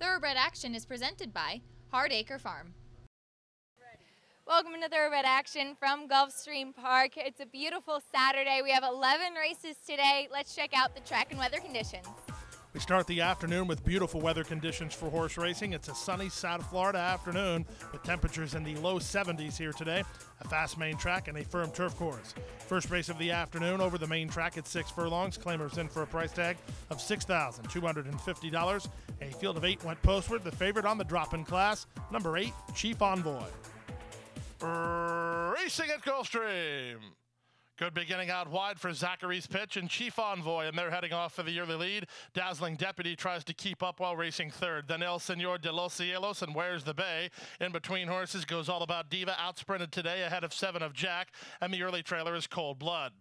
Thoroughbred Action is presented by Hardacre Farm. Welcome to Thoroughbred Action from Gulfstream Park. It's a beautiful Saturday. We have 11 races today. Let's check out the track and weather conditions. We start the afternoon with beautiful weather conditions for horse racing. It's a sunny South Florida afternoon with temperatures in the low 70s here today. A fast main track and a firm turf course. First race of the afternoon over the main track at 6 furlongs. Claimers in for a price tag of $6,250. A field of 8 went postward. The favorite on the drop-in class, number 8, Chief Envoy. Racing at Gulfstream. Good beginning out wide for Zachary's pitch and Chief Envoy, and they're heading off for the early lead. Dazzling Deputy tries to keep up while racing third. Then El Senor de los Cielos and Where's the Bay. In between horses goes All About Diva, outsprinted today ahead of 7 of Jack, and the early trailer is Cold Blood.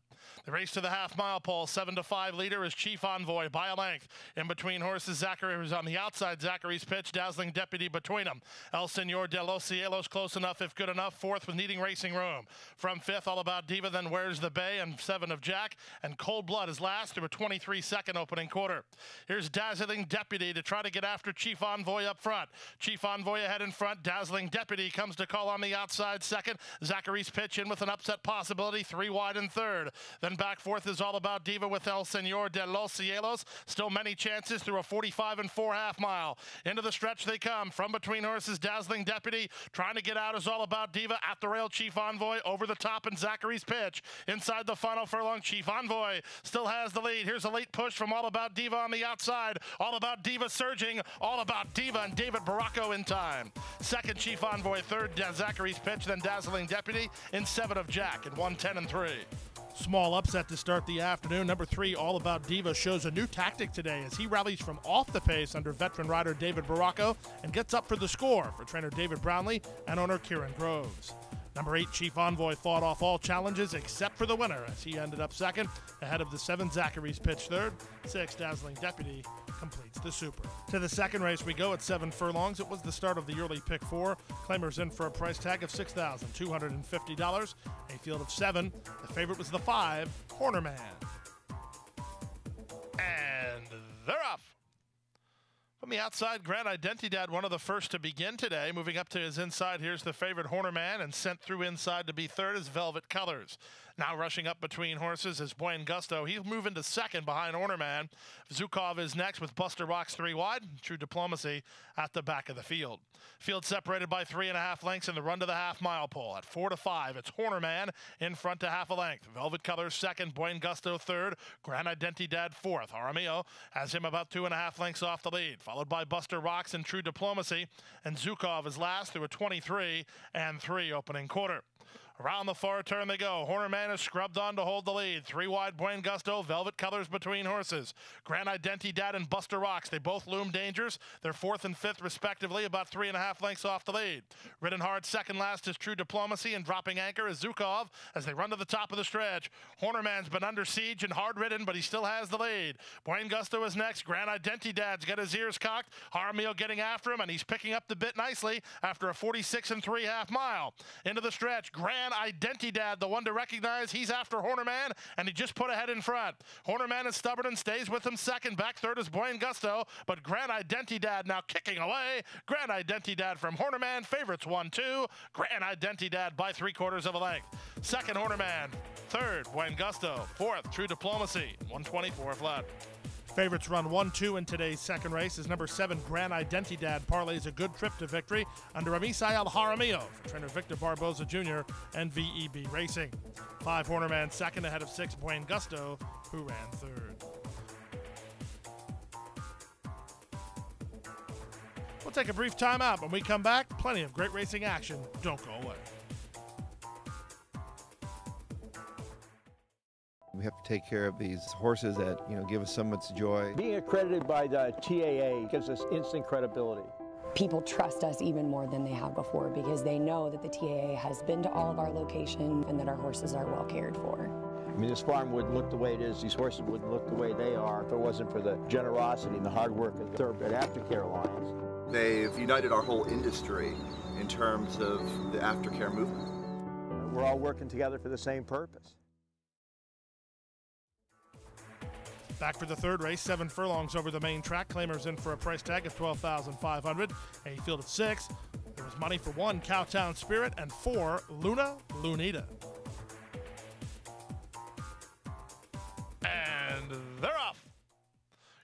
The race to the half-mile pole, 7-5 leader is Chief Envoy by a length. In between horses, Zachary was on the outside. Zachary's pitch, Dazzling Deputy between them. El Senor de los Cielos close enough, if good enough. Fourth with needing racing room. From fifth, All About Diva, then Where's the Bay, and 7 of Jack. And Cold Blood is last through a 23-second opening quarter. Here's Dazzling Deputy to try to get after Chief Envoy up front. Chief Envoy ahead in front. Dazzling Deputy comes to call on the outside second. Zachary's pitch in with an upset possibility. 3 wide in third. Then back fourth is All About Diva with El Senor de los Cielos. Still many chances through a 45 4 half mile. Into the stretch they come. From between horses, Dazzling Deputy trying to get out is All About Diva. At the rail, Chief Envoy over the top and Zachary's pitch. Inside the final furlong, Chief Envoy still has the lead. Here's a late push from All About Diva on the outside. All About Diva surging. All About Diva and David Baracco in time. Second, Chief Envoy. Third, Zachary's pitch. Then Dazzling Deputy in 7 of Jack and 110 3. Small upset to start the afternoon. Number 3, All About Diva, shows a new tactic today as he rallies from off the pace under veteran rider David Baracco and gets up for the score for trainer David Brownlee and owner Kieran Groves. Number 8, Chief Envoy, fought off all challenges except for the winner as he ended up second ahead of the 7 Zachary's pitch third. 6 Dazzling Deputy completes the super. To the second race we go at 7 furlongs. It was the start of the early pick 4. Claimers in for a price tag of $6,250. A field of 7. The favorite was the 5, Horner Man. And they're off. From the outside, Grand Identidad, one of the first to begin today. Moving up to his inside, here's the favorite Horner Man, and sent through inside to be third is Velvet Colors. Now rushing up between horses is Buon Gusto. He'll move into second behind Horner Man. Zukov is next with Buster Rocks 3 wide. True Diplomacy at the back of the field. Field separated by 3.5 lengths in the run to the half-mile pole. At 4-5, it's Horner Man in front to half a length. Velvet Colors second, Buon Gusto third, Grand Identidad fourth. Jaramillo has him about 2.5 lengths off the lead, followed by Buster Rocks and True Diplomacy, and Zukov is last through a 23 3 opening quarter. Around the far turn they go. Horner Man is scrubbed on to hold the lead. 3 wide, Buon Gusto, Velvet Colors between horses. Grand Identidad and Buster Rocks, they both loom dangers. They're 4th and 5th respectively, about 3.5 lengths off the lead. Ridden hard second last is True Diplomacy, and dropping anchor is Zukov as they run to the top of the stretch. Horner Man's been under siege and hard ridden, but he still has the lead. Buon Gusto is next. Grand Identidad's got his ears cocked. Jaramillo getting after him, and he's picking up the bit nicely after a 46 3 half mile. Into the stretch, Grand Identidad, the one to recognize. He's after Horner Man, and he just put ahead in front. Horner Man is stubborn and stays with him second. Back third is Buon Gusto, but Grand Identidad now kicking away. Grand Identidad from Horner Man. Favorites 1-2. Grand Identidad by 3/4 of a length. Second, Horner Man. Third, Buon Gusto. Fourth, True Diplomacy. 124 flat. Favorites run 1-2 in today's second race is number 7, Grand Identidad. Parlays a good trip to victory under Amisael Jaramillo for trainer Victor Barboza Jr. and VEB Racing. 5, Horner Man second ahead of 6, Buon Gusto, who ran third. We'll take a brief timeout. When we come back, plenty of great racing action. Don't go away. We have to take care of these horses that, give us so much joy. Being accredited by the TAA gives us instant credibility. People trust us even more than they have before because they know that the TAA has been to all of our locations and that our horses are well cared for. I mean, this farm wouldn't look the way it is, these horses wouldn't look the way they are if it wasn't for the generosity and the hard work of the Thoroughbred Aftercare Alliance. They've united our whole industry in terms of the aftercare movement. We're all working together for the same purpose. Back for the third race, 7 furlongs over the main track. Claimers in for a price tag of $12,500. A field of 6. There was money for 1, Cowtown Spirit, and 4, Luna Lunita. And they're off.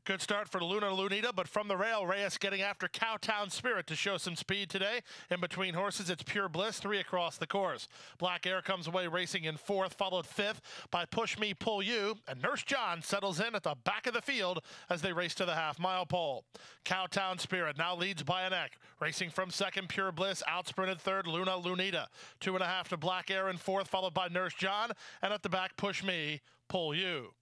Good start for Luna Lunita, but from the rail, Reyes getting after Cowtown Spirit to show some speed today. In between horses, it's Pure Bliss, 3 across the course. Black Air comes away racing in 4th, followed 5th by Push Me, Pull You, and Nurse John settles in at the back of the field as they race to the half-mile pole. Cowtown Spirit now leads by a neck. Racing from 2nd, Pure Bliss, outsprinted 3rd, Luna Lunita. 2.5 to Black Air in 4th, followed by Nurse John, and at the back, Push Me, Pull You.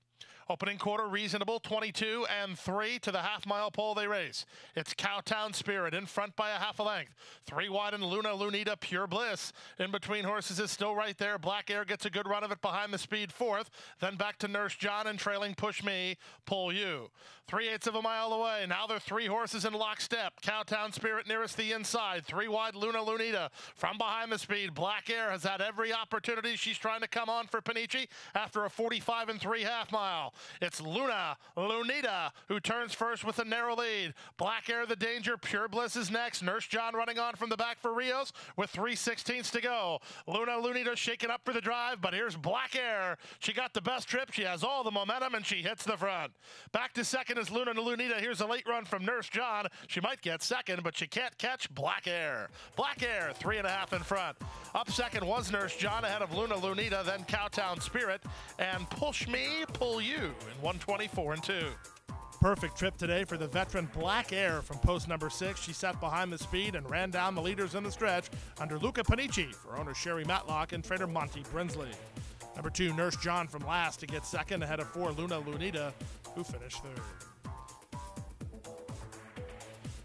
Opening quarter reasonable, 22 and 3 to the half-mile pole they race. It's Cowtown Spirit in front by a half a length. 3 wide and Luna Lunita, Pure Bliss. In between horses is still right there. Black Air gets a good run of it behind the speed 4th. Then back to Nurse John and trailing Push Me, Pull You. 3/8 of a mile away. Now they're 3 horses in lockstep. Cowtown Spirit nearest the inside. 3 wide Luna Lunita. From behind the speed, Black Air has had every opportunity. She's trying to come on for Panici after a 45 and 3 half mile. It's Luna Lunita who turns first with a narrow lead. Black Air the danger. Pure Bliss is next. Nurse John running on from the back for Rios with 3/16 to go. Luna Lunita shaking up for the drive, but here's Black Air. She got the best trip. She has all the momentum, and she hits the front. Back to second is Luna Lunita. Here's a late run from Nurse John. She might get second, but she can't catch Black Air. Black Air, 3.5 in front. Up second was Nurse John ahead of Luna Lunita, then Cowtown Spirit, and Push Me, Pull You in 1:24 and 2. Perfect trip today for the veteran Black Air from post number 6. She sat behind the speed and ran down the leaders in the stretch under Luca Panici for owner Sherry Matlock and trainer Monty Brinsley. Number 2, Nurse John from last to get second ahead of 4, Luna Lunita, who finished 3rd.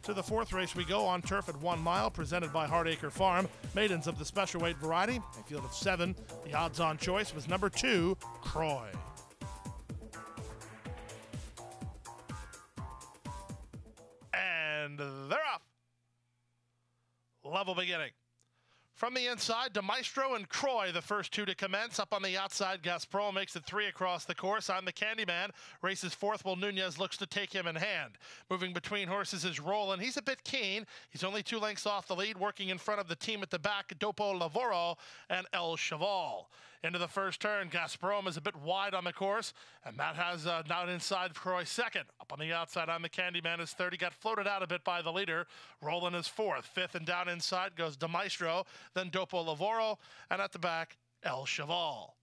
To the 4th race we go on turf at 1 mile, presented by Hardacre Farm. Maidens of the special weight variety, a field of 7. The odds-on choice was number 2, Croy. And they're off. Level beginning. From the inside, to Maestro and Croy, the first 2 to commence. Up on the outside, Gaspro makes it 3 across the course. I'm the Candyman. Races 4th while Nunez looks to take him in hand. Moving between horses is Roland. He's a bit keen. He's only 2 lengths off the lead, working in front of the team at the back, Dopo Lavoro and El Cheval. Into the first turn, Gazprom is a bit wide on the course, and that has down inside Croy second. Up on the outside, I'm the Candyman is 30, got floated out a bit by the leader. Roland is 4th. 5th and down inside goes De Maestro, then Dopo Lavoro, and at the back, El Cheval.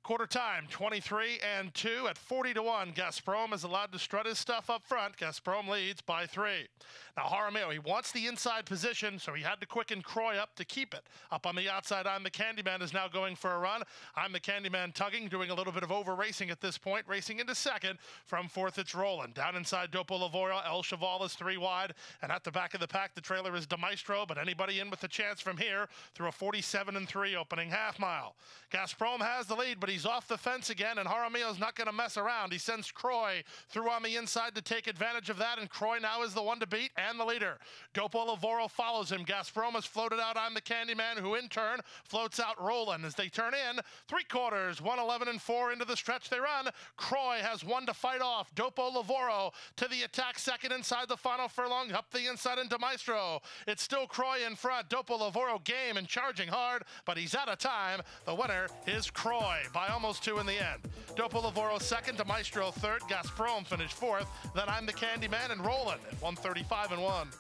Quarter time, 23 and 2 at 40 to 1. Gazprom is allowed to strut his stuff up front. Gazprom leads by 3. Now Jaramillo, he wants the inside position, so he had to quicken Croy up to keep it. Up on the outside, I'm the Candyman is now going for a run. I'm the Candyman tugging, doing a little bit of over racing at this point, racing into second. From 4th, it's Roland. Down inside Dopo Lavoro, El Cheval is 3 wide, and at the back of the pack, the trailer is De Maestro, but anybody in with a chance from here through a 47 and 3 opening half mile. Gazprom has the lead, but he's off the fence again, and Jaramillo's not going to mess around. He sends Croy through on the inside to take advantage of that, and Croy now is the one to beat and the leader. Dopo Lavoro follows him. Gazprom has floated out on the Candyman, who in turn floats out Roland as they turn in. 3/4, 1:11 and 4 into the stretch they run. Croy has 1 to fight off. Dopo Lavoro to the attack second inside the final furlong. Up the inside into Maestro. It's still Croy in front. Dopo Lavoro game and charging hard, but he's out of time. The winner is Croy by almost 2 in the end. Dopo Lavoro second, to Maestro 3rd. Gazprom finished 4th. Then I'm the Candyman and Roland at 1:35 and 1.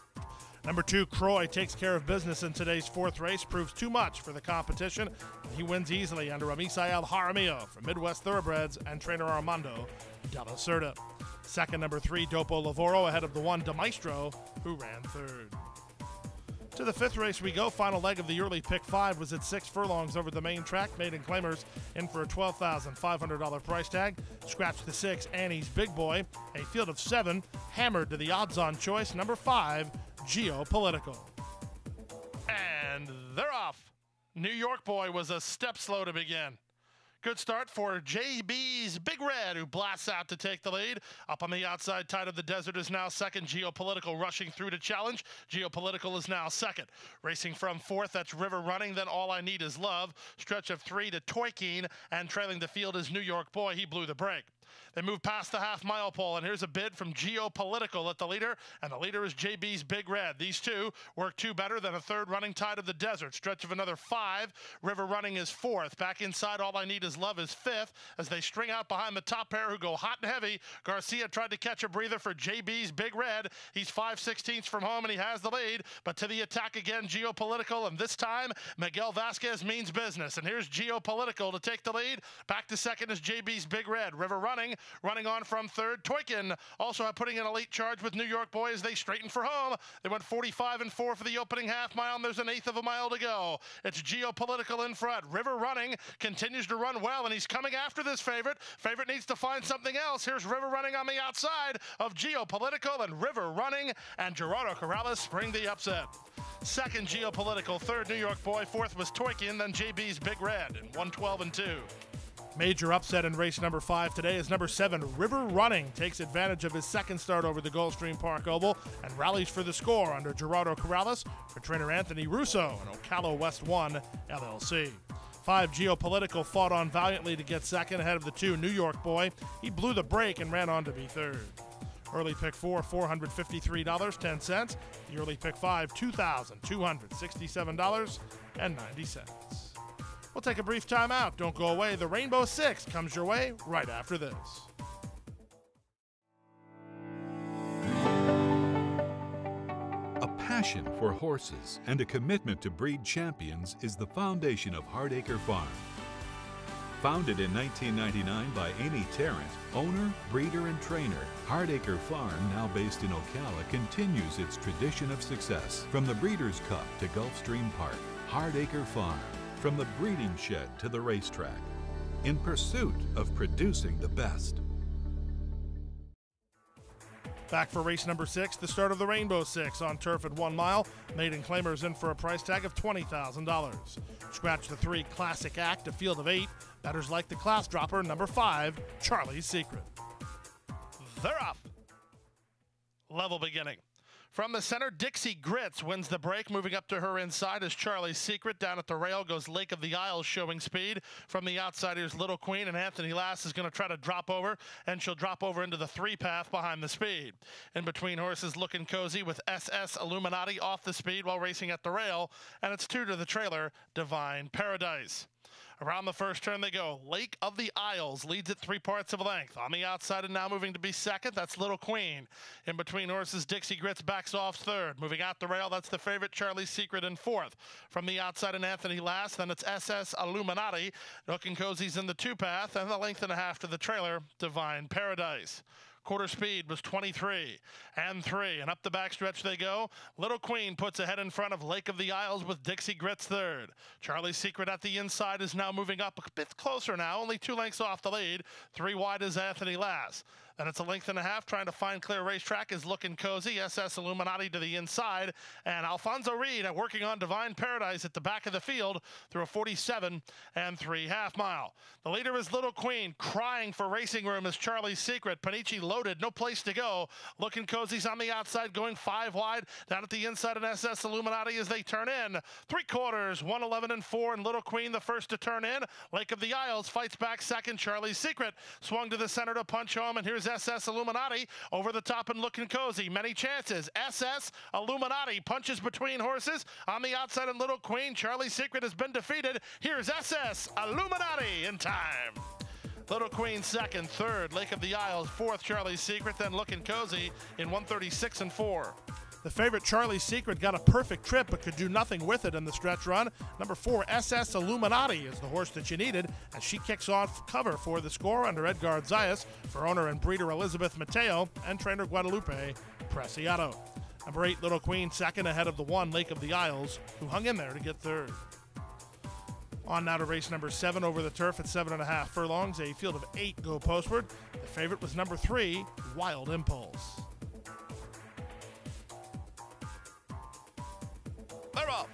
Number 2, Croy, takes care of business in today's 4th race, proves too much for the competition. He wins easily under Amisael Jaramillo from Midwest Thoroughbreds and trainer Armando Della Cerda. Second, number 3, Dopo Lavoro ahead of the 1, De Maestro, who ran 3rd. To the 5th race we go. Final leg of the early pick 5 was at 6 furlongs over the main track. Maiden claimers in for a $12,500 price tag. Scratch the 6, Annie's Big Boy. A field of 7, hammered to the odds-on choice, number 5, Geopolitical. And they're off. New York Boy was a step slow to begin. Good start for JB's Big Red, who blasts out to take the lead. Up on the outside, Tide of the Desert is now second. Geopolitical rushing through to challenge. Geopolitical is now second. Racing from 4th, that's River Running. Then All I Need Is Love. Stretch of 3 to Toykeen, and trailing the field is New York Boy. He blew the break. They move past the half-mile pole, and here's a bid from Geopolitical at the leader, and the leader is JB's Big Red. These two work two better than a third running Tide of the Desert. Stretch of another 5. River Running is 4th. Back inside, All I Need Is Love is 5th as they string out behind the top pair who go hot and heavy. Garcia tried to catch a breather for JB's Big Red. He's 5/16 from home, and he has the lead. But to the attack again, Geopolitical, and this time, Miguel Vasquez means business. And here's Geopolitical to take the lead. Back to second is JB's Big Red. River Running on from third. Toykin also putting in a late charge with New York Boy as they straighten for home. They went 45-4 for the opening half mile, and there's an 1/8 of a mile to go. It's Geopolitical in front. River Running continues to run well, and he's coming after this favorite. Favorite needs to find something else. Here's River Running on the outside of Geopolitical, and River Running and Gerardo Corrales bring the upset. Second, Geopolitical. Third, New York Boy. Fourth was Toykin, then JB's Big Red in 1:12-2. Major upset in race number 5 today is number 7, River Running. Takes advantage of his second start over the Gulfstream Park Oval and rallies for the score under Gerardo Corrales for trainer Anthony Russo and Ocala West 1 LLC. 5, Geopolitical fought on valiantly to get second ahead of the 2, New York Boy. He blew the brake and ran on to be third. Early pick 4, $453.10. The early pick 5, $2,267.90. We'll take a brief time out. Don't go away. The Rainbow Six comes your way right after this. A passion for horses and a commitment to breed champions is the foundation of Hardacre Farm. Founded in 1999 by Amy Tarrant, owner, breeder, and trainer, Hardacre Farm, now based in Ocala, continues its tradition of success. From the Breeders' Cup to Gulfstream Park, Hardacre Farm. From the breeding shed to the racetrack, in pursuit of producing the best. Back for race number 6, the start of the Rainbow Six on turf at 1 mile. Maiden claimers in for a price tag of $20,000. Scratch the 3 Classic Act, a field of 8. Bettors like the class dropper, number 5, Charlie's Secret. They're off. Level beginning. From the center, Dixie Grits wins the break. Moving up to her inside is Charlie's Secret. Down at the rail goes Lake of the Isles showing speed. From the outside, here's Little Queen, and Anthony Lass is going to try to drop over, and she'll drop over into the 3 path behind the speed. In between horses, Looking Cozy with SS Illuminati off the speed while racing at the rail, and it's 2 to the trailer, Divine Paradise. Around the first turn they go. Lake of the Isles leads at 3 parts of a length. On the outside and now moving to be second, that's Little Queen. In between horses, Dixie Grits backs off third. Moving out the rail, that's the favorite, Charlie's Secret, in 4th. From the outside and Anthony Lass, then it's SS Illuminati. Looking Cozy's in the 2 path, and the 1.5 to the trailer, Divine Paradise. Quarter speed was 23 and 3, and up the backstretch they go. Little Queen puts ahead in front of Lake of the Isles with Dixie Grits third. Charlie's Secret at the inside is now moving up a bit closer now, only 2 lengths off the lead. 3 wide is Anthony Lass. Then it's a 1.5 lengths trying to find clear racetrack is Looking Cozy, SS Illuminati to the inside, and Alfonso Reed working on Divine Paradise at the back of the field through a 47 and 3 half mile. The leader is Little Queen, crying for racing room is Charlie's Secret. Panici loaded, no place to go. Looking Cozy's on the outside, going 5 wide. Down at the inside, and SS Illuminati as they turn in. 3/4, 1:11 and 4, and Little Queen the first to turn in. Lake of the Isles fights back second. Charlie's Secret swung to the center to punch home, and here's SS Illuminati over the top and Looking Cozy. Many chances. SS Illuminati punches between horses. On the outside and Little Queen. Charlie's Secret has been defeated. Here's SS Illuminati in time. Little Queen second, third, Lake of the Isles, 4th, Charlie's Secret, then Looking Cozy in 1:36 and 4. The favorite, Charlie's Secret, got a perfect trip but could do nothing with it in the stretch run. Number 4, SS Illuminati, is the horse that you needed as she kicks off cover for the score under Edgar Zayas for owner and breeder Elizabeth Mateo and trainer Guadalupe Preciado. Number 8, Little Queen, second ahead of the 1, Lake of the Isles, who hung in there to get third. On now to race number 7 over the turf at 7.5 furlongs. A field of 8 go postward. The favorite was number 3, Wild Impulse. They're off.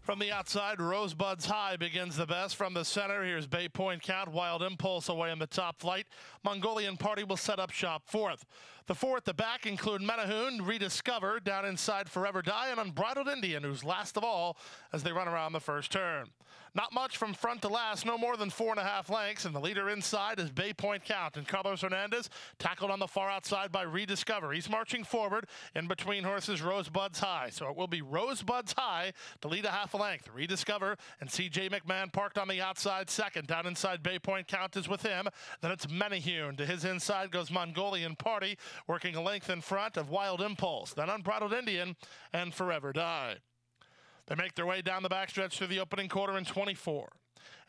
From the outside, Rosebud's High begins the best. From the center, here's Bay Point Count. Wild Impulse away in the top flight. Mongolian Party will set up shop 4th. The four at the back include Menahoon, Rediscover, down inside Forever Die, and Unbridled Indian, who's last of all as they run around the first turn. Not much from front to last, no more than 4.5 lengths, and the leader inside is Bay Point Count. And Carlos Hernandez tackled on the far outside by Rediscover. He's marching forward in between horses Rosebud's High. So it will be Rosebud's High to lead a half a length. Rediscover and C.J. McMahon parked on the outside second. Down inside Bay Point Count is with him. Then it's Menahoon. To his inside goes Mongolian Party, working a length in front of Wild Impulse. Then Unbridled Indian and Forever Die. They make their way down the backstretch through the opening quarter in 24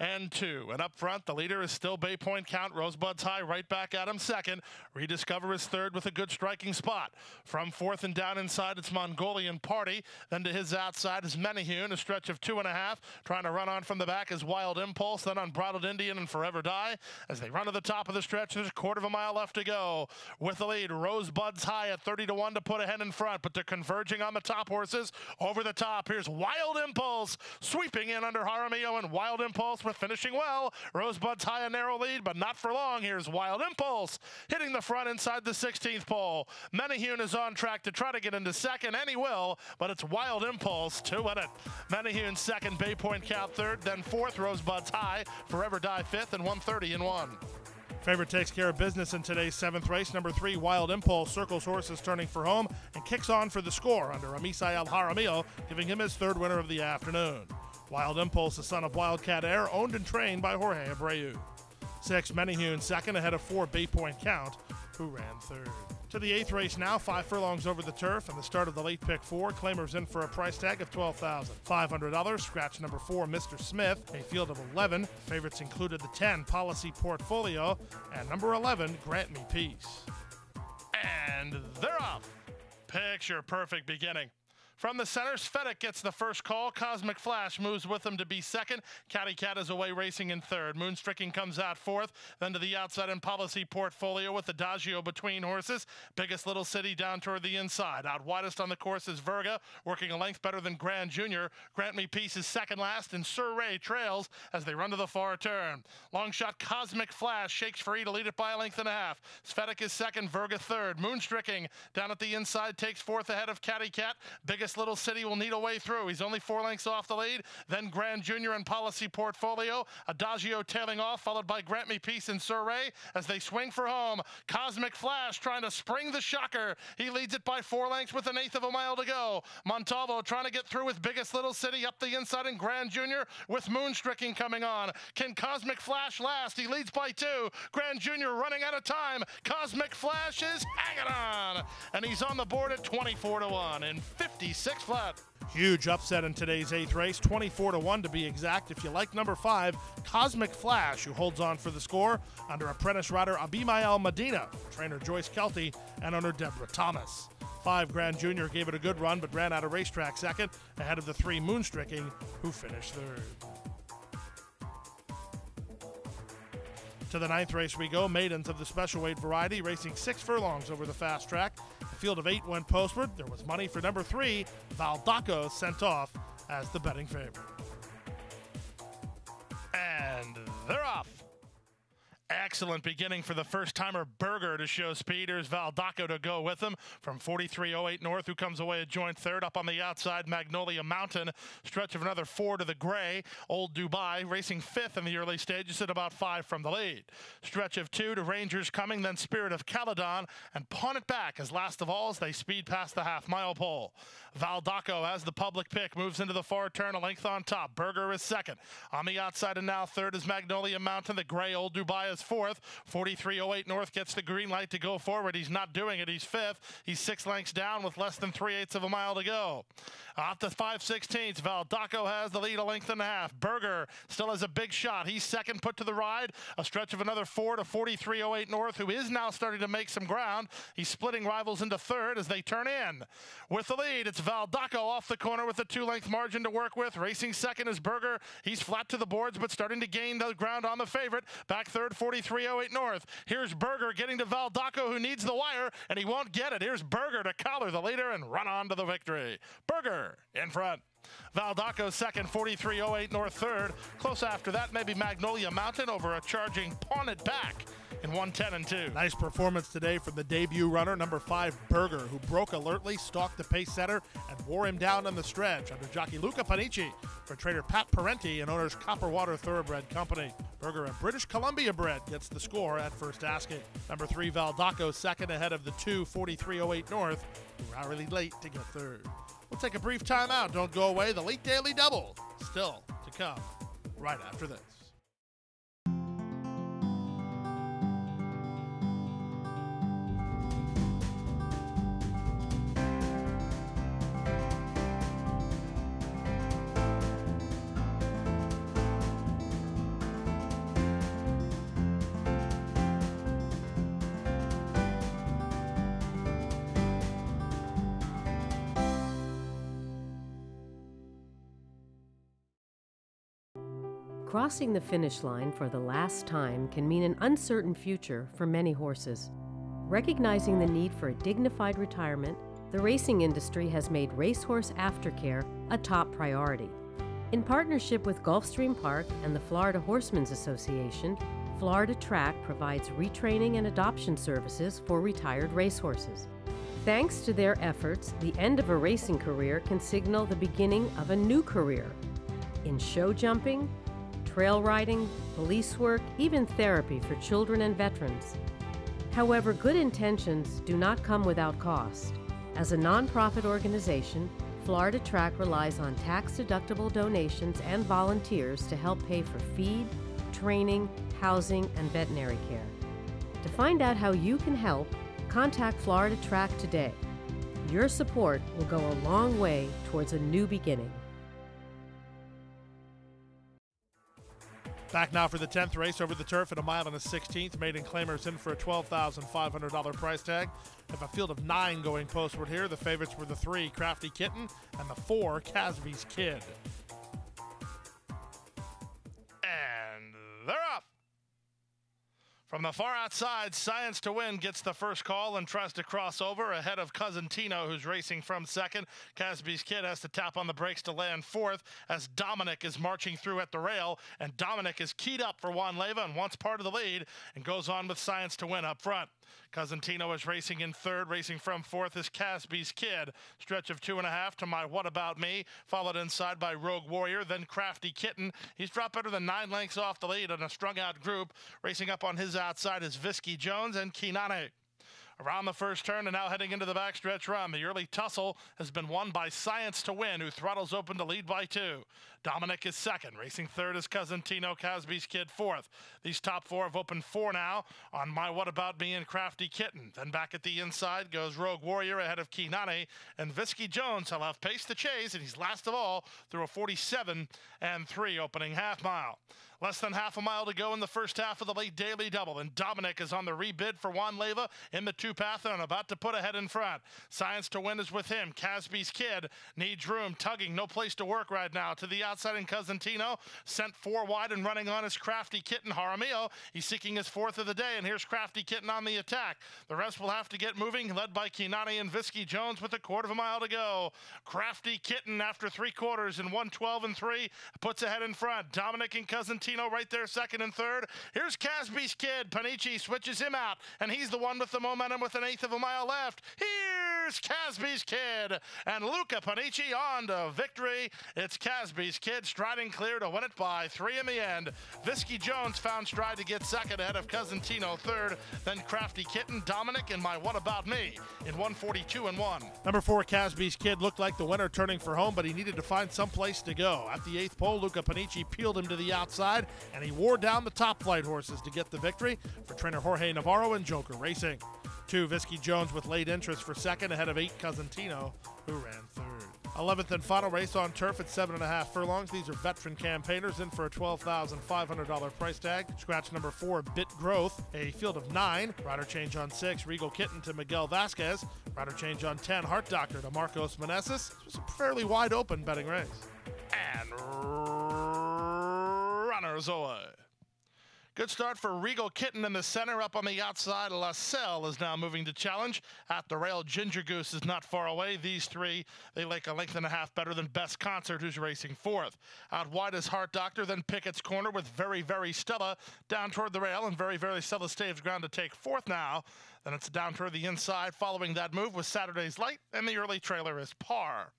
and 2. And up front, the leader is still Bay Point Count. Rosebud's High right back at him second. Rediscover is third with a good striking spot. From fourth and down inside, it's Mongolian Party. Then to his outside is Menahoon, a stretch of 2.5. Trying to run on from the back is Wild Impulse, then Unbridled Indian and Forever Die. As they run to the top of the stretch, there's a quarter of a mile left to go. With the lead, Rosebud's High at 30-1 to put ahead in front, but they're converging on the top horses. Over the top, here's Wild Impulse, sweeping in under Jaramillo, and Wild Impulse with finishing well. Rosebud's High a narrow lead, but not for long. Here's Wild Impulse hitting the front inside the 16th pole. Menahoon is on track to try to get into second, and he will, but it's Wild Impulse to win it. Menahoon second, Bay Point Count third, then fourth, Rosebud's High, Forever Die fifth, and 130 in one. Favorite takes care of business in today's 7th race. Number 3, Wild Impulse, circles horses turning for home and kicks on for the score under Amisael Jaramillo, giving him his third winner of the afternoon. Wild Impulse, the son of Wildcat Air, owned and trained by Jorge Abreu. 6, Menahoon second, ahead of 4, Bay Point Count, who ran third. To the 8th race now, 5 furlongs over the turf, and the start of the late pick 4. Claimers in for a price tag of $12,500. Scratch number 4, Mr. Smith, a field of 11. Favorites included the 10, Policy Portfolio, and number 11, Grant Me Peace. And they're off. Picture perfect beginning. From the center, Svedek gets the first call. Cosmic Flash moves with him to be second. Catty Cat is away racing in third. Moonstriking comes out fourth. Then to the outside in Policy Portfolio with Adagio between horses. Biggest Little City down toward the inside. Out widest on the course is Verga, working a length better than Grand Junior. Grant Me Peace is second last, and Sir Ray trails as they run to the far turn. Long shot Cosmic Flash shakes free to lead it by a length and a half. Svedek is second, Verga third. Moonstriking down at the inside takes fourth ahead of Catty Cat. Biggest Little City will need a way through. He's only 4 lengths off the lead. Then Grand Junior and Policy Portfolio. Adagio tailing off, followed by Grant Me Peace and Sir Ray as they swing for home. Cosmic Flash trying to spring the shocker. He leads it by 4 lengths with 1/8 of a mile to go. Montalvo trying to get through with Biggest Little City up the inside in Grand Junior with Moonstriking coming on. Can Cosmic Flash last? He leads by 2. Grand Junior running out of time. Cosmic Flash is hanging on. And he's on the board at 24-1 in 56 flat. Huge upset in today's 8th race, 24-1 to be exact. If you like number 5, Cosmic Flash, who holds on for the score under apprentice rider Abimael Medina, trainer Joyce Kelty, and owner Deborah Thomas. 5, Grand Junior gave it a good run but ran out of racetrack second, ahead of the 3, Moonstriking, who finished third. To the 9th race we go, maidens of the special weight variety, racing 6 furlongs over the fast track. The field of 8 went postward. There was money for number 3, Valdaco, sent off as the betting favorite. And they're off. Excellent beginning for the first-timer Berger to show speed. Here's Valdaco to go with him from 43.08 north, who comes away a joint third. Up on the outside, Magnolia Mountain. Stretch of another 4 to the gray. Old Dubai racing 5th in the early stages at about 5 from the lead. Stretch of 2 to Rangers Coming, then Spirit of Caledon, and Pawn It Back as last of all as they speed past the half-mile pole. Valdaco, as the public pick, moves into the far turn, a length on top. Berger is second. On the outside and now third is Magnolia Mountain. The gray Old Dubai is fourth. 43.08 north gets the green light to go forward. He's not doing it. He's 5th. He's 6 lengths down with less than 3/8 of a mile to go. Off the 5/16, Valdaco has the lead a length and a half. Berger still has a big shot. He's second, put to the ride. A stretch of another 4 to 43.08 north, who is now starting to make some ground. He's splitting rivals into third as they turn in. With the lead, it's Valdaco off the corner with a 2-length margin to work with. Racing second is Berger. He's flat to the boards, but starting to gain the ground on the favorite. Back third, 43.08 north. Here's Berger getting to Valdaco, who needs the wire, and he won't get it. Here's Berger to collar the leader and run on to the victory. Berger in front. Valdaco second, 43.08 North third. Close after that, maybe Magnolia Mountain over a charging Pawn It Back in 1:10 and 2. Nice performance today from the debut runner, number 5, Berger, who broke alertly, stalked the pace setter, and wore him down on the stretch under jockey Luca Panici for trainer Pat Parenti and owner's Copperwater Thoroughbred Company. Berger, a British Columbia bred, gets the score at first asking. Number 3, Valdaco, second ahead of the 2, 43.08 North, who are really late to get third. We'll take a brief timeout. Don't go away. The late daily double still to come right after this. Crossing the finish line for the last time can mean an uncertain future for many horses. Recognizing the need for a dignified retirement, the racing industry has made racehorse aftercare a top priority. In partnership with Gulfstream Park and the Florida Horsemen's Association, Florida Track provides retraining and adoption services for retired racehorses. Thanks to their efforts, the end of a racing career can signal the beginning of a new career in show jumping, trail riding, police work, even therapy for children and veterans. However, good intentions do not come without cost. As a nonprofit organization, Florida Track relies on tax-deductible donations and volunteers to help pay for feed, training, housing, and veterinary care. To find out how you can help, contact Florida Track today. Your support will go a long way towards a new beginning. Back now for the 10th race over the turf at 1 1/16. Maiden claimers in for a $12,500 price tag. Have a field of 9 going postward here. The favorites were the 3, Crafty Kitten, and the 4, Casby's Kid. And they're off. From the far outside, Science to Win gets the first call and tries to cross over ahead of Cousin Tino, who's racing from second. Casby's Kid has to tap on the brakes to land fourth as Dominic is marching through at the rail, and Dominic is keyed up for Juan Leyva and wants part of the lead and goes on with Science to Win up front. Cousin Tino is racing in third. Racing from fourth is Casby's Kid. Stretch of 2.5 to my What About Me, followed inside by Rogue Warrior, then Crafty Kitten. He's dropped better than 9 lengths off the lead on a strung-out group. Racing up on his outside is Visky Jones and Kinane. Around the first turn and now heading into the backstretch run. The early tussle has been won by Science to Win, who throttles open to lead by 2. Dominic is second. Racing third is Cousin Tino, Casby's Kid fourth. These top 4 have opened 4 now on My What About Me and Crafty Kitten. Then back at the inside goes Rogue Warrior ahead of Kinane, and Visky Jones will have pace to chase, and he's last of all through a 47-3 opening half mile. Less than half a mile to go in the first half of the late daily double, and Dominic is on the rebid for Juan Leyva in the 2-path and about to put ahead in front. Science to Win is with him. Casby's Kid needs room, tugging, no place to work right now. To the outside in Cousin Tino, sent 4 wide and running on his Crafty Kitten, Jaramillo. He's seeking his 4th of the day, and here's Crafty Kitten on the attack. The rest will have to get moving, led by Kinane and Visky Jones with a 1/4 mile to go. Crafty Kitten after 3/4 in 1:12-3 puts ahead in front. Dominic and Cousin Tino right there second and third. Here's Casby's Kid. Panici switches him out, and he's the one with the momentum with an 1/8 of a mile left. Here's Casby's Kid, and Luca Panici on to victory. It's Casby's Kid striding clear to win it by 3 in the end. Visky Jones found stride to get second ahead of Cousin Tino third, then Crafty Kitten, Dominic, and My What About Me in 1:42-1. Number 4, Casby's Kid looked like the winner turning for home, but he needed to find some place to go. At the 8th pole, Luca Panici peeled him to the outside, and he wore down the top flight horses to get the victory for trainer Jorge Navarro and Joker Racing. 2, Visky Jones with late interest for second ahead of 8, Cousin Tino, who ran third. 11th and final race on turf at 7.5 furlongs. These are veteran campaigners in for a $12,500 price tag. Scratch number 4, Bit Growth, a field of 9. Rider change on 6, Regal Kitten to Miguel Vasquez. Rider change on 10, Heart Doctor to Marcos Meneses. This was a fairly wide open betting race. And runners away. Good start for Regal Kitten in the center. Up on the outside, LaSalle is now moving to challenge. At the rail, Ginger Goose is not far away. These three, they like a length and a half better than Best Concert, who's racing fourth. Out wide is Heart Doctor, then Pickett's Corner with Very, Very Stella down toward the rail, and Very, Very Stella staves ground to take fourth now. Then it's down toward the inside following that move with Saturday's Light, and the early trailer is Par.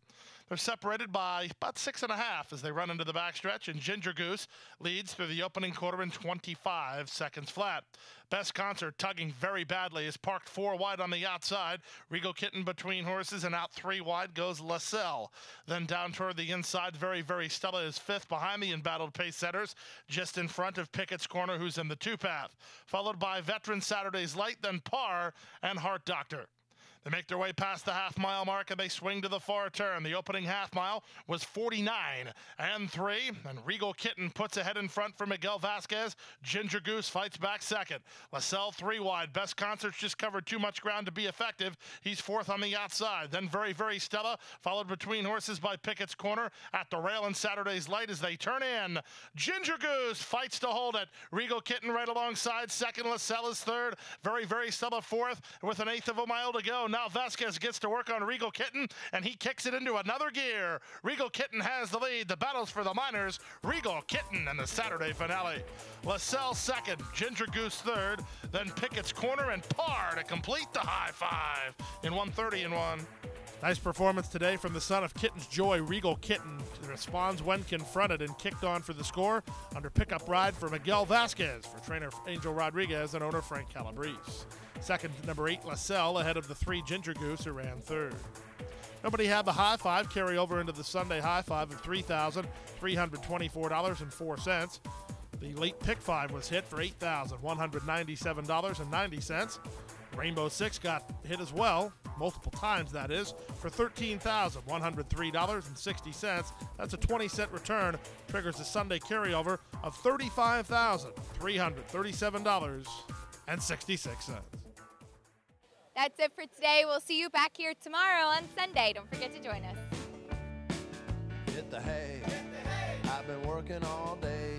They're separated by about 6.5 as they run into the backstretch, and Ginger Goose leads through the opening quarter in 25 seconds flat. Best Concert, tugging very badly, is parked 4 wide on the outside. Regal Kitten between horses, and out 3 wide goes LaSalle. Then down toward the inside, Very, Very Stella is fifth behind the embattled pace setters, just in front of Pickett's Corner, who's in the 2-path. Followed by Veteran Saturday's Light, then Par and Heart Doctor. They make their way past the half-mile mark, and they swing to the far turn. The opening half-mile was 49 and 3, and Regal Kitten puts ahead in front for Miguel Vasquez. Ginger Goose fights back second. LaSalle 3 wide. Best Concert's just covered too much ground to be effective. He's fourth on the outside. Then Very, Very Stella, followed between horses by Pickett's Corner. At the rail in Saturday's Light as they turn in. Ginger Goose fights to hold it. Regal Kitten right alongside second. LaSalle is third. Very, Very Stella fourth with an eighth of a mile to go. Now Vasquez gets to work on Regal Kitten, and he kicks it into another gear. Regal Kitten has the lead. The battle's for the minors. Regal Kitten in the Saturday finale. LaSalle second, Ginger Goose third, then Pickett's Corner and Par to complete the high five in 1:30 and 1. Nice performance today from the son of Kitten's Joy, Regal Kitten. He responds when confronted and kicked on for the score under pickup ride for Miguel Vasquez for trainer Angel Rodriguez and owner Frank Calabrese. Second, number 8, LaSalle, ahead of the 3 Ginger Goose, who ran third. Nobody had the high five carry over into the Sunday high five of $3,324.04. The late pick five was hit for $8,197.90. Rainbow Six got hit as well, multiple times that is, for $13,103.60. That's a 20-cent return. Triggers a Sunday carryover of $35,337.66. That's it for today. We'll see you back here tomorrow on Sunday. Don't forget to join us. Hit the hay. I've been working all day.